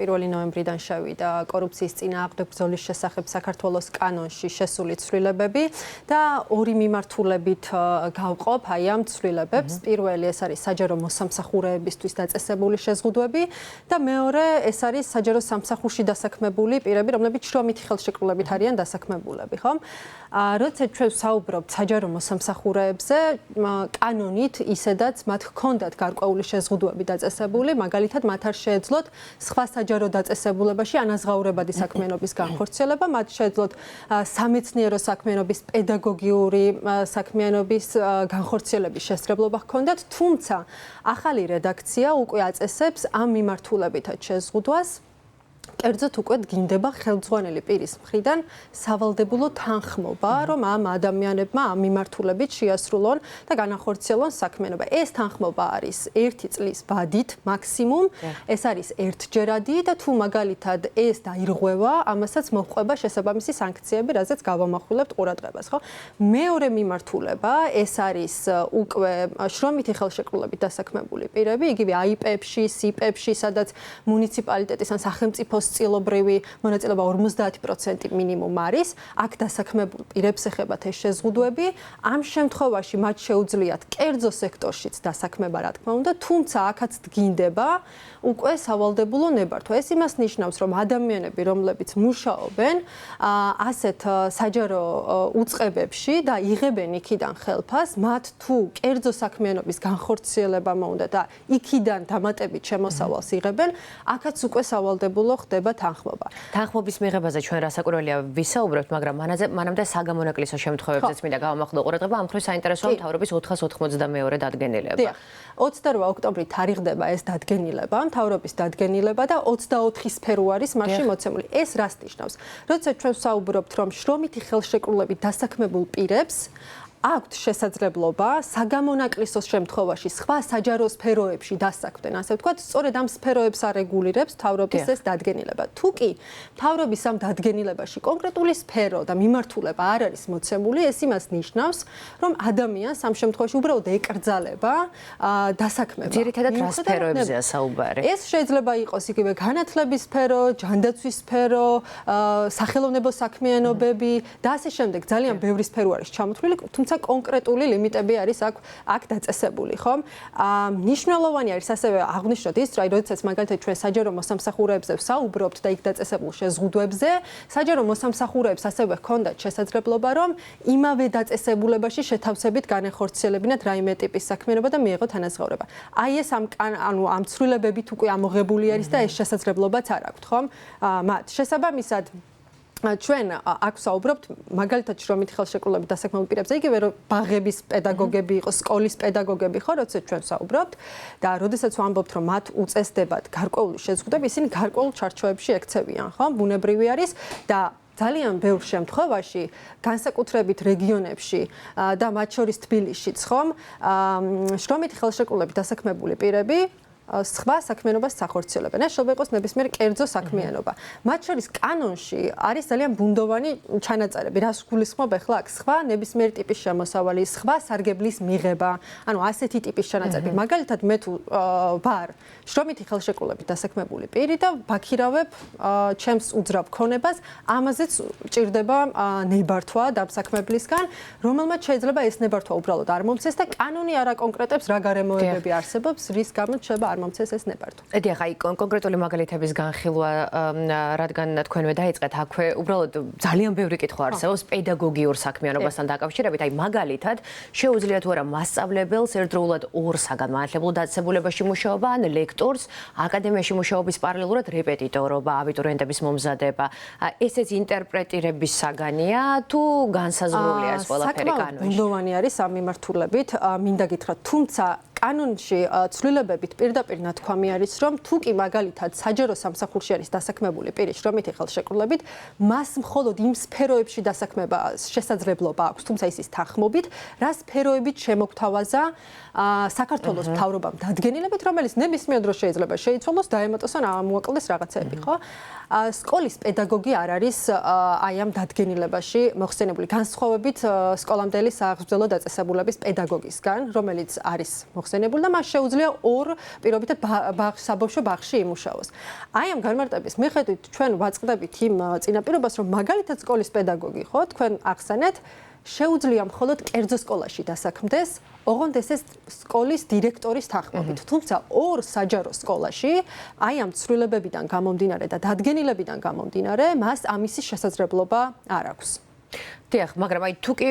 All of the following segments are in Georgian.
1 ნოემბრიდან შევიდა კორუფციის წინააღმდეგ ბრძოლის შესახებ საქართველოს კანონში შესული ცვლილებები და ორი მიმართულებით გავყოფ აი ამ ცვლილებებს. Პირველი ეს არის საჯარო მოსამსახურეებისთვის დაწესებული შეზღუდვები და მეორე ეს არის საჯარო სამსახურში დასაქმებული პირები, რომლებიც შრომითი ხელშეკრულებით არიან დასაქმებულები, ხო? როცა ჩვენ საუბრობთ საჯარო მოსამსახურეებზე, კანონით ისედაც მათ ჰქონდათ გარკვეული შეზღუდვები დაწესებული, მაგალითად მათ არ შეეძლოთ სხვა საჯარო დაწესებულებაში ანაზღაურებადი საქმიანობის განხორციელება, მათ შეეძლოთ სამეცნიერო საქმიანობის პედაგოგიური საქმიანობის განხორციელების შესაძლებლობა ჰქონდათ, თუმცა ახალი რედაქცია უკვე აწესებს ამ მიმართულებითაც შეზღუდვას. კერძოდ უკვე დგინდება ხელმძღვანელი პირის მხრიდან სავალდებულო თანხმობა, რომ ამ ადამიანებმა ამ მიმართულებით შეასრულონ და განახორციელონ საქმიანობა. ეს თანხმობა არის 1 წლის ვადით მაქსიმუმ, ეს არის ერთჯერადი და თუ მაგალითად ეს დაირღვევა, ამასაც მოჰყვება შესაბამისი სანქციები, რაზეც გავამახვილებთ ყურადღებას, ხო? მეორე მიმართულება, ეს არის უკვე შრომითი ხელშეკრულებით დასაქმებული პირები, იგივე AIP-ებში, SIP-ებში, სადაც მუნიციპალიტეტის ან სახელმწიფო წილობრივი მონაწილეობა 50% მინიმუმ არის. აქ დასაქმებულ პირებს ეხებათ ეს შეზღუდვები. ამ შემთხვევაში მათ შეუძლიათ კერძო სექტორშიც დასაქმება, რა თქმა უნდა, თუმცა აქაც დგინდება უკვე სავალდებულო ნებართვა. ეს იმას ნიშნავს, რომ ადამიანები, რომლებიც მუშაობენ ასეთ საჯარო უწყებებში და იღებენ იქიდან ხელფას, მათ თუ კერძო საქმიანობის განხორციელება მოუნდა და იქიდან დამატებით შემოსავალს იღებენ, აქაც უკვე სავალდებულო ხდება თანხმობა. თანხმობის მიღებაზე ჩვენ რასაკვირველია ვისაუბრებთ, მაგრამ მანამდე საგამონაკლისო შემთხვევებზეც მინდა გავამახვილო ყურადღება, ამ მხრივ საინტერესოა მთავრობის 492 დადგენილება. 28 ოქტომბრით თარიღდება ეს დადგენილება, მთავრობის დადგენილება და 24 სფერო არის მასში მოცემული. ეს რას ნიშნავს? როცა ჩვენ ვსაუბრობთ, რომ შრომითი ხელშეკრულებით დასაქმებულ პირებს აქვთ შესაძლებლობა საგამონაკლისოს შემთხვევაში სხვა საჯარო სფეროებში დასაქმდნენ, ასე ვთქვათ, სწორედ ამ სფეროებს არეგულირებს მთავრობის ეს დადგენილება. თუ კი მთავრობის ამ დადგენილებაში კონკრეტული სფერო და მიმართულება არ არის მოცემული, ეს იმას ნიშნავს, რომ ადამიანს ამ შემთხვევაში უბრალოდ ეკრძალება დასაქმება. ძირითადად რა სფეროებზეა საუბარი? ეს შეიძლება იყოს იგივე განათლების სფერო, ჯანდაცვის სფერო, სახელოვნებო საქმიანობები და ასე შემდეგ. ძალიან ბევრი სფერო არის ჩამოთვლილი, თუმცა კონკრეტული ლიმიტები არის აქ დაწესებული, ხომ? მნიშვნელოვანი არის ასევე აღვნიშნოთ ის, რომ როდესაც მაგალითად ჩვენ საჯარო მოსამსახურეებზე ვსაუბრობთ და იქ დაწესებულ შეზღუდვებზე, საჯარო მოსამსახურეებს ასევე ჰქონდათ შესაძლებლობა, რომ იმავე დაწესებულებაში შეთავსებით განეხორციელებინათ რაიმე ტიპის საქმიანობა და მიეღოთ ანაზღაურება. აი ეს ამ ცვლილებებით უკვე ამოღებული არის და ეს შესაძლებლობაც არ აქვთ, ხომ? მათ შესაბამისად ჩვენ აქ ვსაუბრობთ მაგალითად შრომითი ხელშეკრულებით დასაქმებულ პირებზე, იგივე რომ ბაღების პედაგოგები იყოს, სკოლის პედაგოგები ხო, როცა ჩვენ ვსაუბრობთ და როდესაც ვამბობთ, რომ მათ უწესდებათ გარკვეული შეზღუდვები, ისინი გარკვეულ ჩარჩოებში ექცევიან, ხო? ბუნებრივი არის და ძალიან ბევრ შემთხვევაში, განსაკუთრებით რეგიონებში და მათ შორის თბილისშიც, ხომ, შრომითი ხელშეკრულებით დასაქმებული პირები სხვა საქმიანობას სახორციელებენ. ეს შეიძლება იყოს ნებისმიერ კერძო საქმიანობა. მათ შორის კანონში არის ძალიან ბუნდოვანი ჩანაწერები, რას გულისხმობ ახლა აქ სხვა ნებისმიერ ტიპის შემოსავალი, სხვა სარგებლის მიღება, ანუ ასეთი ტიპის ჩანაწერები. მაგალითად, მე თუ ვარ შრომითი ხელშეკრულებით დასაქმებული პირი და ვაქირავებ ჩემს უძრავ ქონებას, ამაზეც ჭირდება ნებართვა დამსაქმებლისგან, რომელმაც შეიძლება ეს ნებართვა უბრალოდ არ მომცეს და კანონი არ აკონკრეტებს რა გარემოებები არსებობს, რის გამოც შეიძლება არ მომცეს ეს ნებართვა. ედია, აი კონკრეტული მაგალითების განხილვა, რადგან თქვენვე დაიწყეთ, აქვე უბრალოდ ძალიან ბევრი კითხვა არსებობს პედაგოგიურ საქმიანობასთან დაკავშირებით. აი მაგალითად, შეუძლია თუ არა მასწავლებელს ერთდროულად ორ საგანმანათლებლო დაწესებულებაში მუშაობა, ან ლექტორს აკადემიაში მუშაობის პარალელურად რეპეტიტორობა, აბიტურიენტების მომზადება. ესეც ინტერპრეტირების საგანია თუ განსაზღვრულია ეს ყველაფერი კანონში? ბუნდოვანი არის ამ მიმართულებით, მინდა გითხრათ, თუმცა კანონში ცვლილებებით პირდაპირ ნათქვამი არის, რომ თუ კი მაგალითად საჯარო სამსახურში არის დასაქმებული პირი შრომითი ხელშეკრულებით, მას მხოლოდ იმ სფეროებში დასაქმება შესაძლებლობა აქვს, თუმცა ის თანხმობით, რა სფეროებით შემოგთავაზა საქართველოს მთავრობამ დადგენილებით, რომელიც ნებისმიერ დროს შეიძლება შეიცვალოს, დაემატოს ან ამოაკლდეს რაღაცეები, ხო? სკოლის პედაგოგი არ არის აი ამ დადგენილებაში მოხსენებული განსხვავებით სკოლამდელი სააღებრძოლო დაწესებულების პედაგოგისგან, რომელიც არის მოხსენებული და მას შეუძლია ორ პირობითად საბავშვო ბაღში იმუშაოს. აი ამ განმარტების მიხედვით ჩვენ ვაწყდებით იმ წინაპირობას, რომ მაგალითად სკოლის პედაგოგი ხო, თქვენ ახსენეთ, შეუძლია მხოლოდ კერძო სკოლაში დასაქმდეს, ოღონდ ეს სკოლის დირექტორის თანხმობით. თუმცა ორ საჯარო სკოლაში, აი ამ ცვლილებებიდან გამომდინარე და დადგენილებიდან გამომდინარე, მას ამისი შესაძლებლობა არ აქვს. დიახ, მაგრამ აი თუ კი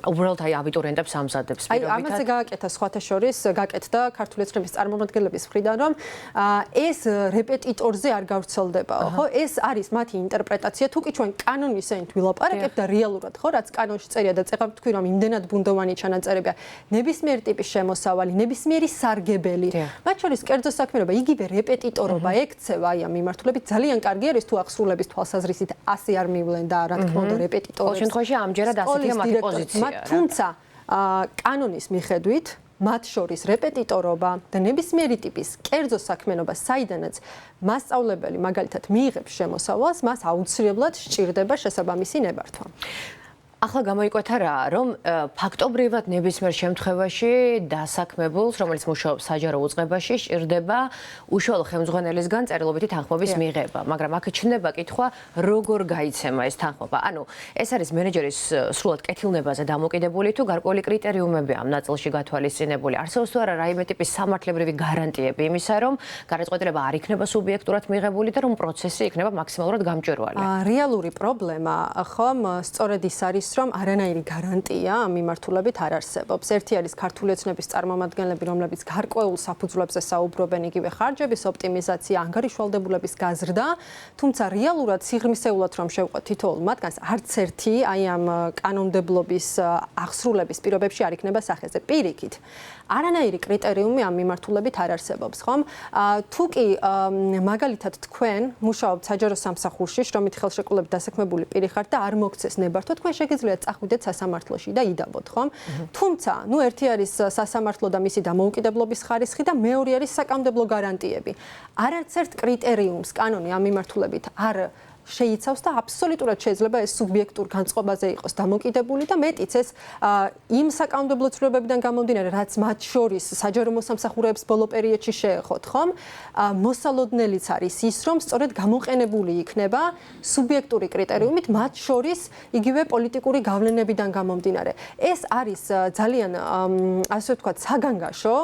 უბრალოდ აი აბიტურიენტებს ამზადებს პირობითად. აი ამაზე გააკეთა სხვათა შორის, გაკეთდა ქართული ეცნების წარმომადგენლების მხრიდან, რომ ეს რეპეტიტორზე არ გავრცელდებაო, ხო? ეს არის მათი ინტერპრეტაცია, თუ კი ჩვენ კანონის ენით ვილაპარაკებთ და რეალურად, ხო, რაც კანონში წერია და წეღავ თქვი, რომ იმდენად ბუნდოვანი ჩანაწერებია, ნებისმიერი ტიპის შემოსავალი, ნებისმიერი სარგებელი, მათ შორის კერძო საქმიანობა, იგივე რეპეტიტორობა, ექცევა აი ამ მიმართულებით ძალიან კარგი არის თუ ახსრულების თვალსაზრისით ასე არ მივლენ და რა თქმა უნდა რეპეტიტორებს ამჯერად ასეთია მათი პოზიცია. თუმცა კანონის მიხედვით მათ შორის რეპეტიტორობა და ნებისმიერი ტიპის კერძო საქმიანობა, საიდანაც მასწავლებელი მაგალითად მიიღებს შემოსავალს, მას აუცილებლად სჭირდება შესაბამისი ნებართვა. ახლა გამოიკვეთა რა, რომ ფაქტობრივად ნებისმიერ შემთხვევაში დასაქმებულს, რომელიც მუშაობს საჯარო უწყებაში, სჭირდება უშუალო ხელმძღვანელისგან წერილობითი თანხმობის მიღება, მაგრამ აქ ჩნდება კითხვა, როგორ გაიცემა ეს თანხმობა. ანუ ეს არის მენეჯერის სრულად კეთილნებაზე დამოკიდებული თუ გარკვეული კრიტერიუმები ამ ნაწილში გათვალისწინებული. არსებობს თუ არა რაიმე ტიპის სამართლებრივი გარანტიები იმისა, რომ გადაწყვეტილება არ იქნება სუბიექტურად მიღებული და რომ პროცესი იქნება მაქსიმალურად გამჭვირვალე. რეალური პრობლემა ხომ სწორედ ის არის, რომ არანაირი გარანტია ამ მიმართულებით არ არსებობს. ერთი არის ქართული ეცნების წარმომადგენლები, რომლებიც გარკვეულ საფუძვლებზე საუბრობენ, იგივე ხარჯების ოპტიმიზაცია, ანგარიშვალდებულების გაზრდა, თუმცა რეალურად სიღრმისეულად რომ შევყვეთ თითოეულ მათგანს, არც ერთი აი ამ კანონმდებლობის აღსრულების პირობებში არ იქნება სახეზე. პირიქით, არანაირი კრიტერიუმი ამ მიმართულებით არ არსებობს, ხომ? თუ კი მაგალითად თქვენ მუშაობთ საჯარო სამსახურში, შრომით ხელშეკრულებით დასაქმებული პირი ხართ და არ მოგცეს ნებართვა, თქვენ შეგიძლიათ წახვიდეთ სასამართლოში და იდაბოთ, ხომ? თუმცა, ერთი არის სასამართლო და მისი დამოუკიდებლობის ხარისხი და მეორე არის საკანონმდებლო გარანტიები. არც ერთ კრიტერიუმს კანონი ამ მიმართულებით არ შეიცავს და აბსოლუტურად შეიძლება ეს სუბიექტურ განწყობაზე იყოს დამოკიდებული და მეტიც ეს იმ საკანონმდებლო ცვლილებებიდან გამომდინარე, რაც მათ შორის საჯარო მოსამსახურეებს ბოლო პერიოდში შეეხოთ, ხომ? მოსალოდნელიც არის ის, რომ სწორედ გამოყენებული იქნება სუბიექტური კრიტერიუმით მათ შორის იგივე პოლიტიკური გავლენებიდან გამომდინარე. ეს არის ძალიან ასე ვთქვათ, საგანგაშო,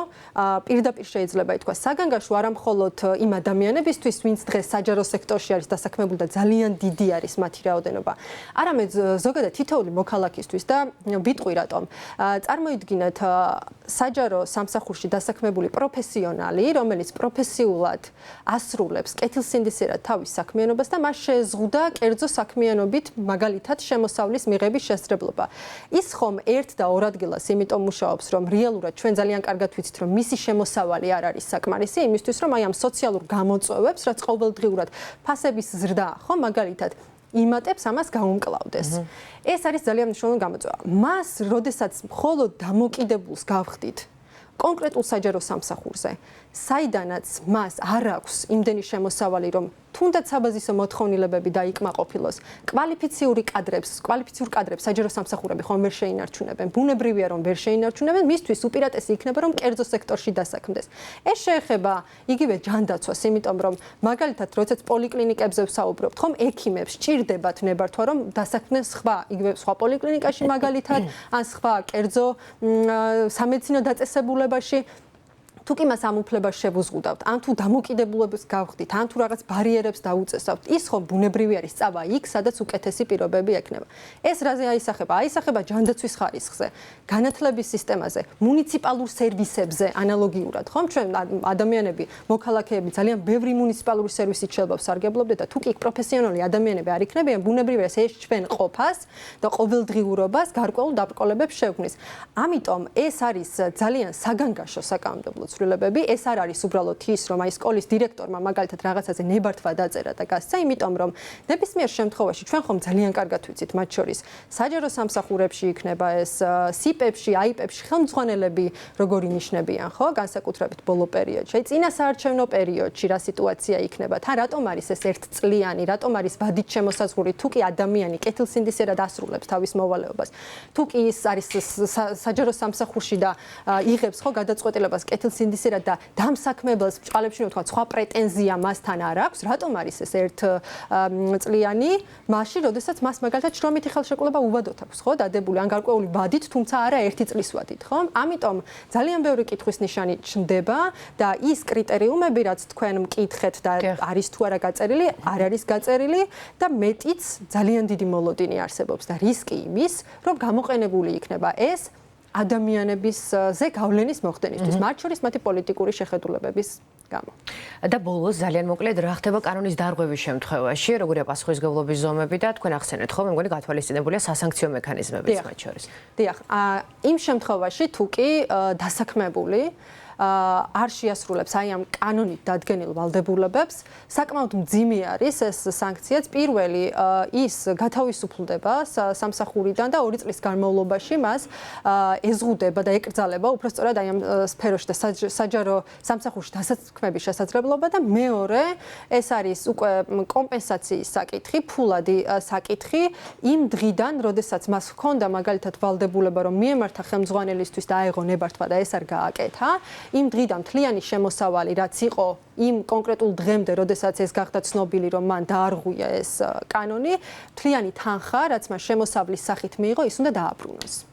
პირდაპირ შეიძლება ითქვას, საგანგაშო არა მხოლოდ იმ ადამიანებისთვის, ვინც დღეს საჯარო სექტორში არის დასაქმებული და ძალიან დიდი არის მათი რაოდენობა. არამედ ზოგადად თითოეული მოქალაქისთვის და ვიტყვი რატომ. წარმოიდგინეთ საჯარო სამსახურში დასაქმებული პროფესიონალი, რომელიც პროფესიულად ასრულებს კეთილსინდისიერად თავის საქმიანობას და მას შეზღუდა კერძო საქმიანობით მაგალითად შემოსავლის მიღების შესაძლებლობა. ის ხომ ერთ და ორ ადგილას იმიტომ მუშაობს, რომ რეალურად ჩვენ ძალიან კარგად ვიცით, რომ მისი შემოსავალი არ არის საკმარისი იმისთვის, რომ აი ამ სოციალურ გამოწვევებს, რაც ყოველდღიურად ფასების ზრდა, ხო, მაგალითად იმატებს ამას გაუმკლავდეს. ეს არის ძალიან მნიშვნელოვანი გამოწვევა. მას, როდესაც მხოლოდ დამოკიდებულს გავხდით კონკრეტულ საჯარო სამსახურზე, საიდანაც მას არ აქვს იმდენი შემოსავალი, რომ თუნდაც საბაზისო მოთხოვნილებები დაიკმაყოფილოს, კვალიფიციურ კადრებს საჯარო სამსახურები ხომ ვერ შეინარჩუნებენ. ბუნებრივია რომ ვერ შეინარჩუნებენ, მისთვის უპირატესი იქნება რომ კერძო სექტორში დასაქმდეს. ეს შეეხება იგივე ჯანდაცვას, იმიტომ რომ მაგალითად როდესაც პოლიკლინიკებზე ვსაუბრობთ, ხომ ექიმებს სჭირდებათ ნებართვა რომ დასაქმდნენ იგივე სხვა პოლიკლინიკაში მაგალითად, ან სხვა კერძო სამედიცინო დაწესებულებაში. თუ კი მას ამ უფლებას შევუზღუდავთ, ან თუ დამოკიდებულებას გავხდით, ან თუ რაღაც ბარიერებს დაუწესავთ, ის ხომ ბუნებრივი არის წავა იქ, სადაც უკეთესი პირობები ექნება. ეს რაზე აისახება? აისახება ჯანდაცვის ხარისხზე, განათლების სისტემაზე, მუნიციპალურ სერვისებზე ანალოგიურად, ხომ? ჩვენ ადამიანები, მოქალაქეები ძალიან ბევრი მუნიციპალური სერვისით შეიძლება ვსარგებლობდეთ და თუ კი პროფესიონალი ადამიანები არ იქნებიან, ბუნებრივია ეს ჩვენ ყოფას და ყოველდღიურობას გარკვეულ დაბრკოლებებს შევქმნის. ამიტომ ეს არის ძალიან საგანგაშო საკანონმდებლო ცვლილებები, ეს არ არის უბრალოდ ის, რომ აი სკოლის დირექტორმა მაგალითად რაღაცაზე ნებართვა დაწერა და გასცა, იმიტომ რომ ნებისმიერ შემთხვევაში ჩვენ ხომ ძალიან კარგად ვიცით მათ შორის საჯარო სამსახურებში იქნება ეს სიპებში, აიპებში ხელმძღვანელები როგორი ნიშნებიან, ხო, განსაკუთრებით ბოლო პერიოდში. აი წინა საარჩევნო პერიოდში რა სიტუაცია იქნება? თან რატომ არის ეს ერთწლიანი, რატომ არის ვადით შემოსაზღვრული? თუ კი ადამიანი კეთილსინდისერად ასრულებს თავის მოვალეობას, თუ კი ის არის საჯარო სამსახურში და იღებს ხო გადაწყვეტილებას კეთილსინდისერად და დამსაქმებელს ბჭყალებში რომ თქვა სხვა პრეტენზია მასთან არ აქვს, რატომ არის ეს ერთწლიანი? მაშინ, როდესაც მას მაგალითად შრომითი ხელშეკრულება უვადოთ აქვს, ხო, დადებული ან გარკვეული ვადით, თუმცა არა ერთი წლის ვადით, ხო? ამიტომ ძალიან ბევრი კითხვის ნიშანი ჩნდება და ის კრიტერიუმები, რაც თქვენ მკითხეთ და არის თუ არა გაწერილი, არ არის გაწერილი და მეტიც ძალიან დიდი მოლოდინი არსებობს და რისკი იმის, რომ გამოყენებული იქნება ეს ადამიანებისზე გავლენის მოხდენისთვის, მათ შორის მათი პოლიტიკური შეხედულებების გამო. და ბოლოს ძალიან მოკლედ რა ხდება კანონის დარღვევის შემთხვევაში, როგორია პასუხისმგებლობის ზომები და თქვენ ახსენეთ ხო, მე მგონი გათვალისწინებულია სასანქციო მექანიზმებიც მათ შორის. დიახ, იმ შემთხვევაში თუ კი დასაქმებული არ შეასრულებს აი ამ კანონით დადგენილ ვალდებულებებს, საკმაოდ მძიმე არის ეს სანქციაც. პირველი ის გათავისუფლდება სამსახურიდან და 2 წლის განმავლობაში მას ეზღუდება და ეკრძალება უბრალოდ აი ამ სფეროში და საჯარო სამსახურში დასაქმების შესაძლებლობა და მეორე ეს არის უკვე კომპენსაციის საკითხი, ფულადი საკითხი იმ დღიდან, როდესაც მას ჰქონდა მაგალითად ვალდებულება რომ მიემართა ხელმძღვანელისთვის და აეღო ნებართვა და ეს არ გააკეთა. იმ დღიდან მთლიანი შემოსავალი, რაც იყო იმ კონკრეტულ დღემდე, როდესაც ეს გახდა ცნობილი, რომ მან დაარღვია ეს კანონი, მთლიანი თანხა, რაც მას შემოსავლის სახით მიიღო, ის უნდა დააბრუნოს.